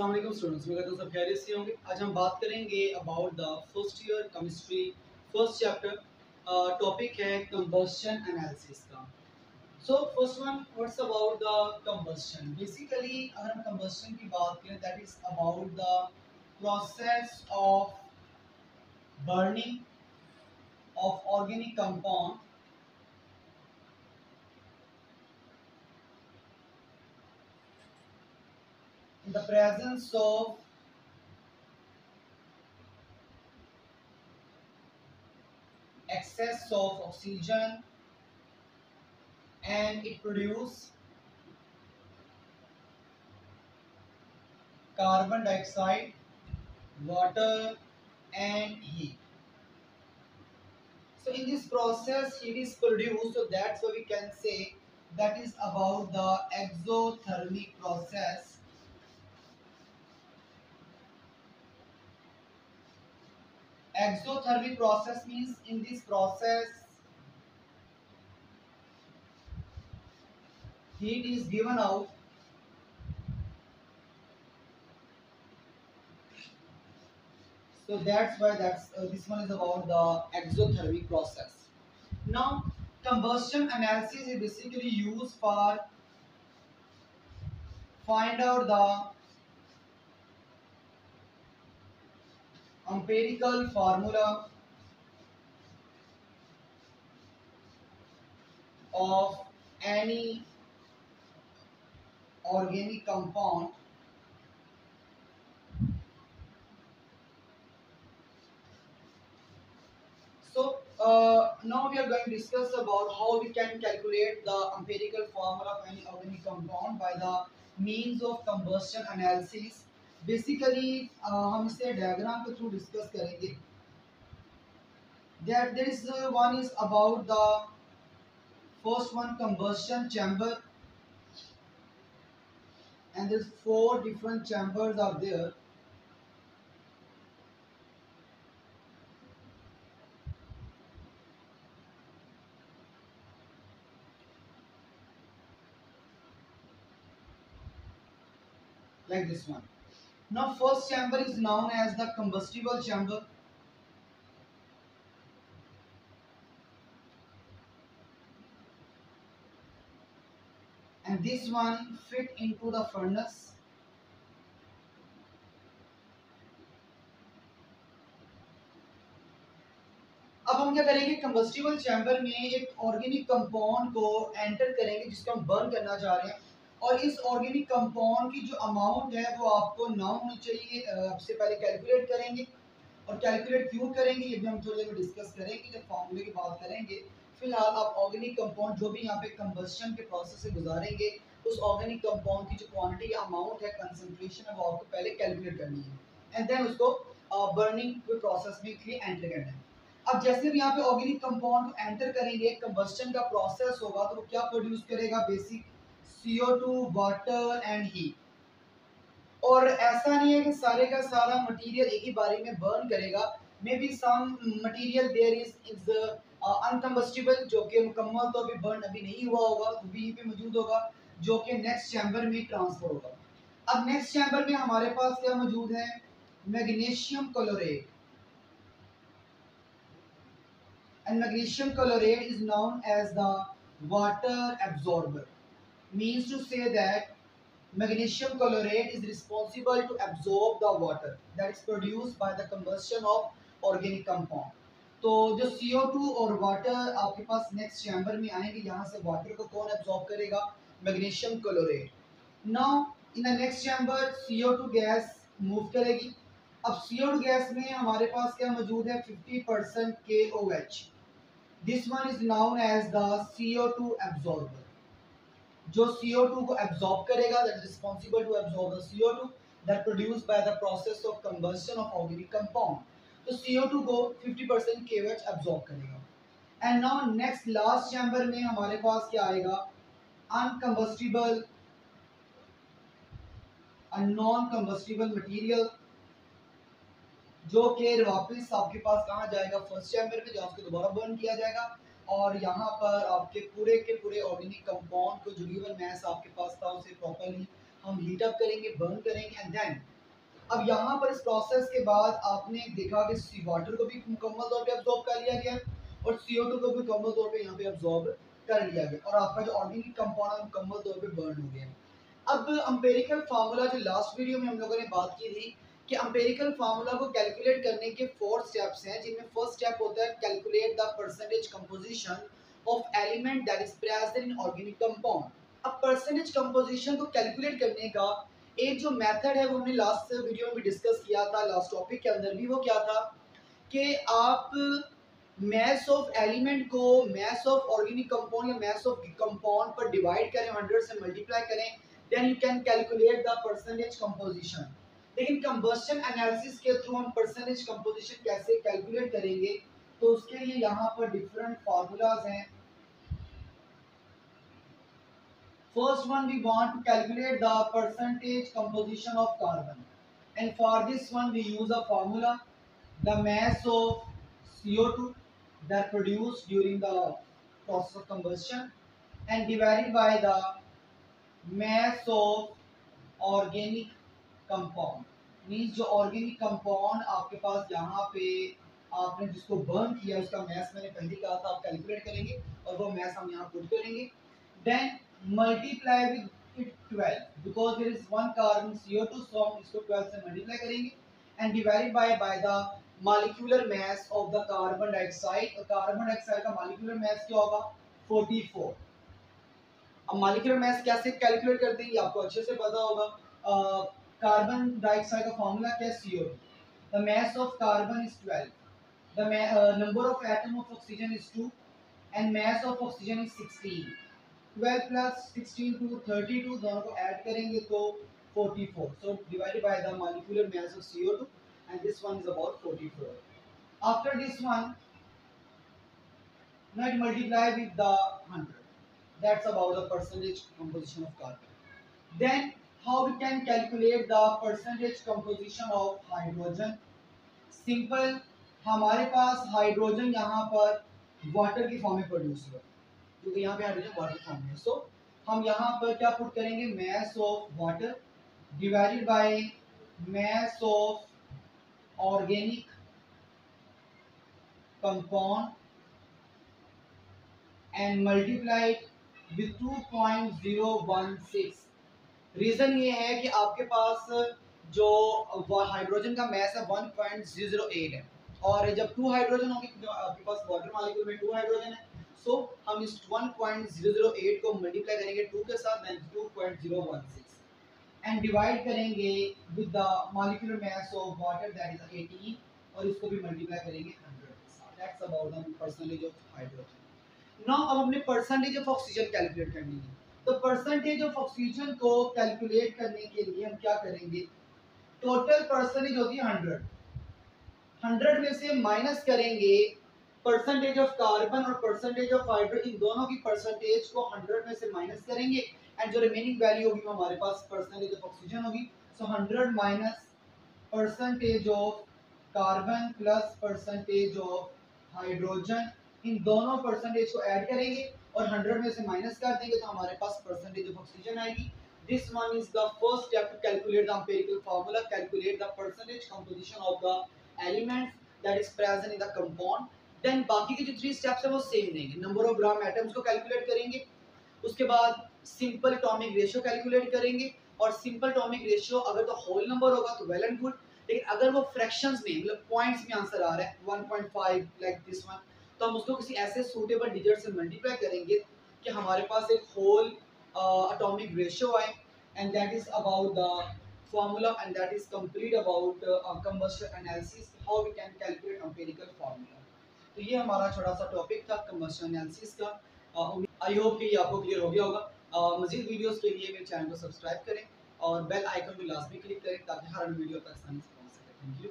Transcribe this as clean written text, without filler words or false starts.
अस्सलाम वालेकुम स्टूडेंट्स, मैं कहता हूँ सब खैरियत से होंगे। आज हम बात करेंगे about the first year chemistry first chapter. Topic है कंबस्शन एनालिसिस का। So first one, what's about the combustion. Basically अगर हम कंबस्शन की बात करें, that is about the process of burning of organic compound in the presence of excess of oxygen, and it produce carbon dioxide, water and heat. So in this process heat is produced, so that's why we can say that is about the exothermic process. Exothermic process means in this process heat is given out so that's why this one is about the exothermic process. Now combustion analysis is basically used for find out the empirical formula of any organic compound. So now we are going to discuss about how we can calculate the empirical formula of any organic compound by the means of combustion analysis. Basically हम इसे diagram के through discuss करेंगे. There is one is about the first one combustion chamber, and there's 4 different chambers are there. Like this one. Now first chamber is known as the combustible chamber. And this one fit into the furnace. अब हम क्या करेंगे, combustible chamber में एक organic compound को enter करेंगे जिसको हम बर्न करना चाह रहे हैं, और इस ऑर्गेनिक कंपाउंड की जो अमाउंट है वो आपको नाउन होनी चाहिए। सबसे पहले कैलकुलेट करेंगे, और कैलकुलेट क्यों करेंगे ये भी हम थोड़ी देर में डिस्कस करेंगे जब फॉर्मूले की बात करेंगे। फिलहाल आप ऑर्गेनिक कंपाउंड जो भी यहाँ पे कंबस्शन के प्रोसेस से गुजारेंगे, उस ऑर्गेनिक कंपाउंड की जो क्वांटिटी अमाउंट है, कंसंट्रेशन है, वो आपको पहले कैलकुलेट करनी है, एंड देन उसको बर्निंग प्रोसेस में एंटर करना है। अब जैसे भी यहाँ पे ऑर्गेनिक कंपाउंड को एंटर करेंगे, कंबस्शन का प्रोसेस होगा, तो वो क्या प्रोड्यूस करेगा, basic CO2, water and heat. और ऐसा नहीं है कि सारे का सारा मटेरियल एक ही बारे में बर्न करेगा, maybe some material there is uncombustible, जो कि मुकम्मल तो अभी बर्न अभी नहीं हुआ होगा, वो भी यहीं पे मौजूद होगा, जो कि नेक्स्ट चैम्बर में ट्रांसफर होगा। अब नेक्स्ट चैम्बर में हमारे पास क्या मौजूद है, magnesium chloride, and magnesium chloride is known as the water absorber. Means to say that magnesium chloride is responsible to absorb the water that is produced by the combustion of organic compound. तो जो CO2 और water आपके पास next chamber में आएंगे, यहाँ से water को कौन एब्जॉर्ब करेगा, magnesium chloride. Now in the next chamber CO2 gas move करेगी। अब CO2 गैस में हमारे पास क्या मौजूद है, 50% KOH। This one is known as the CO2 absorber, जो CO2 को एब्जॉर्ब करेगा, that is responsible to absorb the CO2 that produced by the process of combustion of organic compound. तो CO2 को 50% KOH एब्जॉर्ब करेगा। And now next last chamber में हमारे पास क्या आएगा, अनकम्बस्टिबल नॉन कम्बस्टिबल मटेरियल, जो कि वापस आपके पास कहाँ जाएगा, फर्स्ट चैम्बर में, जहाँ उसको दोबारा बर्न किया जाएगा, और यहाँ पर आपके पूरे के पूरे ऑर्गेनिक कंपाउंड को जो गिवन मैस आपके पास था उसे प्रॉपर्ली हम हीट अप करेंगे, बर्न करेंगे एंड देन अब यहाँ पर इस प्रोसेस के बाद आपने देखा कि सी वाटर को भी मुकम्मल तौर पे अब्जॉर्ब कर लिया गया और CO2 को भी मुकम्मल तौर पे यहाँ पे अब्जॉर्ब कर लिया गया और आपका जो ऑर्गेनिक कंपाउंड मुकम्मल तौर पे बर्न हो गया। अब एम्पिरिकल फार्मूला जो लास्ट वीडियो में हम लोगों ने बात की थी कि एम्पिरिकल फार्मूला को कैलकुलेट करने के 4 स्टेप्स हैं, जिनमें फर्स्ट स्टेप होता है calculate the percentage composition of element that is present in organic compound. अब परसेंटेज कंपोजिशन को कैलकुलेट करने का एक जो मेथड है वो हमने लास्ट वीडियो में भी डिस्कस किया था, लास्ट टॉपिक के अंदर भी। वो क्या था कि आप मैस ऑफ एलिमेंट को मैस ऑफ ऑर्गेनिक कंपाउंड या मैस ऑफ कंपाउंड पर डिवाइड करें, 100 से मल्टीप्लाई करें, then you can calculate the percentage composition. लेकिन कंबस्शन एनालिसिस के थ्रू हम परसेंटेज कंपोजिशन कैसे कैलकुलेट करेंगे, तो उसके लिए यहाँ पर डिफरेंट फार्मूलाज हैं। First one, we want to calculate the percentage composition of carbon, and for this one we use a formula: the mass of CO2 that produced during the process of combustion and divided by the mass of organic compound। Means जो organic compound आपके पास यहाँ पे आपने जिसको burn किया उसका mess मैंने पहले कहा था आप कैलकुलेट करेंगे और वो मैस हम यहाँ पुट करेंगे। Then multiply with it 12 because there is one carbon CO2, so हम इसको 12 से मल्टीप्लाई करेंगे and divided by the molecular mass of the carbon dioxide. और कार्बन डाइऑक्साइड का मॉलिक्यूलर मास क्या होगा? 44। अब मॉलिक्यूलर मास कैसे कैलकुलेट करते हैं ये आपको अच्छे से पता होगा। कार्बन डाइऑक्साइड का फॉर्मूला क्या है? CO2। The mass of carbon is 12, the number of atom of oxygen is 2 and mass of oxygen is 16। 12 plus 16 two 32, दोनों को ऐड करेंगे तो 44। So divided by the molecular mass of CO2 and this one is about 44. After this one, now it multiply with the 100. That's about the percentage composition of carbon. Then how we can calculate the percentage composition of hydrogen? Simple, हमारे पास hydrogen यहाँ पर water की form में produce हुआ क्योंकि यहाँ पे hydrogen water form में। सो हम यहाँ पर क्या पुट करेंगे? mass of water divided by mass of organic compound and multiplied with 2.016। Reason ये है कि आपके पास जो हाइड्रोजन का मास है 1.008 है और जब 2 हाइड्रोजन होंगे, जो आपके पास वाटर मॉलिक्यूल में 2 हाइड्रोजन है, सो हम इस 1.008 को मल्टीप्लाई करेंगे 2 के साथ, देन 2.016 एंड डिवाइड करेंगे with the molecular mass of water that is 18 और इसको भी मल्टीप्लाई करेंगे 100 के साथ। That's about the percentage of hydrogen. Now अब हमने परसेंटेज ऑफ ऑक्सीजन कैलकुलेट करनी है। तो परसेंटेज ऑफ ऑक्सीजन को कैलकुलेट करने के लिए हम क्या करेंगे? टोटल परसेंटेज होती है 100, 100 में से माइनस करेंगे परसेंटेज ऑफ कार्बन और परसेंटेज ऑफ हाइड्रोजन, दोनों की परसेंटेज को 100 में से माइनस करेंगे एंड जो रिमेनिंग वैल्यू होगी वो हमारे पास परसेंटेज ऑफ ऑक्सीजन होगी। So 100 minus percentage of carbon plus percentage of hydrogen, इन दोनों परसेंटेज को ऐड करेंगे और 100 में से माइनस कर देंगे तो हमारे पास परसेंटेज ऑफ ऑक्सीजन आएगी। This one is the first step to calculate the empirical formula, calculate the percentage composition of the elements that is present in the compound. Then बाकी के जो 3 स्टेप्स है वो सेम रहेंगे। नंबर ऑफ ग्राम एटम्स को calculate करेंगे, उसके बाद सिंपल एटॉमिक रेशियो कैलकुलेट करेंगे और सिंपल एटॉमिक रेशियो अगर तो होल नंबर होगा तो वेल एंड गुड, लेकिन अगर वो फ्रैक्शंस में मतलब पॉइंट्स में आंसर आ रहा है 1.5 लाइक दिस वन, तो हम उसको किसी ऐसे सूटेबल डिजिट से मल्टीप्लाई करेंगे कि हमारे पास एक होल एटॉमिक रेशियो आए and that is about the formula and that is complete about combustion analysis, how we can calculate empirical formula। तो ये हमारा छोटा सा टॉपिक था combustion analysis का। आई होप कि ये आपको क्लियर हो गया होगा। मजीद वीडियोस के लिए मेरे चैनल को सब्सक्राइब करें और बेल आइकन को लाजमी क्लिक करें ताकि हर वीडियो तक आसानी से पहुंच सके। Thank you.